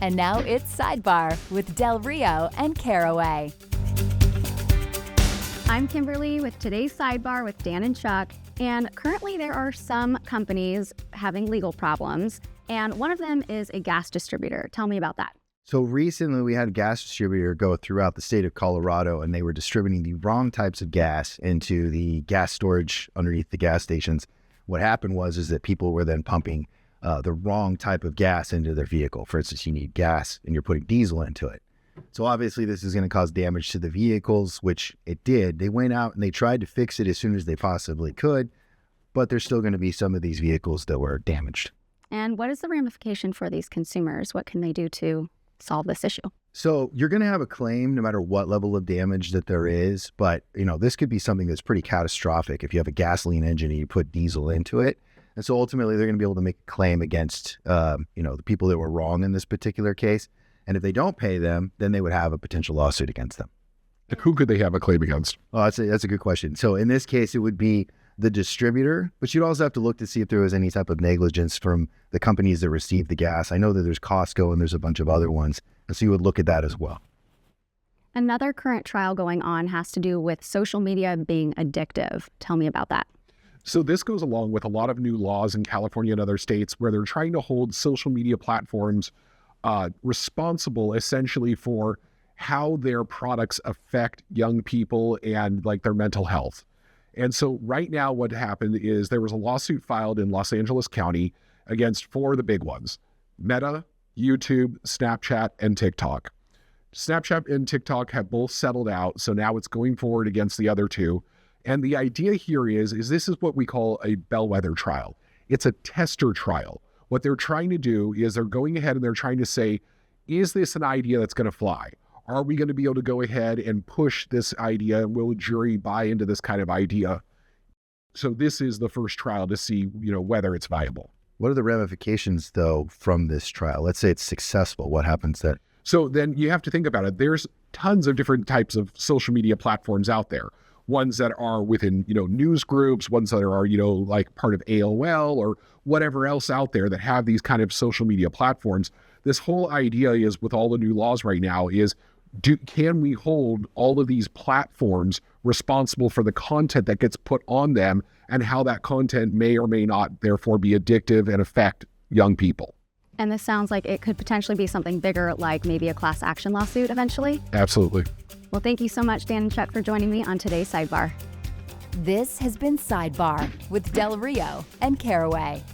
And now it's Sidebar with Del Rio and Caraway. I'm Kimberly with today's Sidebar with Dan and Chuck. And currently there are some companies having legal problems, and one of them is a gas distributor. Tell me about that. So recently we had a gas distributor go throughout the state of Colorado, and they were distributing the wrong types of gas into the gas storage underneath the gas stations. What happened was that people were then pumping the wrong type of gas into their vehicle. For instance, you need gas and you're putting diesel into it. So obviously this is going to cause damage to the vehicles, which it did. They went out and they tried to fix it as soon as they possibly could, but there's still going to be some of these vehicles that were damaged. And what is the ramification for these consumers? What can they do to solve this issue? So you're going to have a claim no matter what level of damage that there is, but this could be something that's pretty catastrophic if you have a gasoline engine and you put diesel into it. And so ultimately they're going to be able to make a claim against the people that were wrong in this particular case. And if they don't pay them, then they would have a potential lawsuit against them. Like, who could they have a claim against? Oh, that's a good question. So in this case, it would be the distributor, but you'd also have to look to see if there was any type of negligence from the companies that received the gas. I know that there's Costco and there's a bunch of other ones. And so you would look at that as well. Another current trial going on has to do with social media being addictive. Tell me about that. So this goes along with a lot of new laws in California and other states where they're trying to hold social media platforms responsible essentially for how their products affect young people and like their mental health. And so right now what happened is there was a lawsuit filed in Los Angeles County against four of the big ones: Meta, YouTube, Snapchat, and TikTok. Snapchat and TikTok have both settled out, so now it's going forward against the other two. And the idea here is this is what we call a bellwether trial. It's a tester trial. What they're trying to do is they're going ahead and they're trying to say, is this an idea that's going to fly? Are we going to be able to go ahead and push this idea? Will a jury buy into this kind of idea? So this is the first trial to see, whether it's viable. What are the ramifications, though, from this trial? Let's say it's successful. What happens then? So then you have to think about it. There's tons of different types of social media platforms out there. Ones that are within, news groups, ones that are, like part of AOL or whatever else out there that have these kind of social media platforms. This whole idea is, with all the new laws right now, is can we hold all of these platforms responsible for the content that gets put on them and how that content may or may not therefore be addictive and affect young people? And this sounds like it could potentially be something bigger, like maybe a class action lawsuit eventually? Absolutely. Well, thank you so much, Dan and Chuck, for joining me on today's Sidebar. This has been Sidebar with Del Rio and Caraway.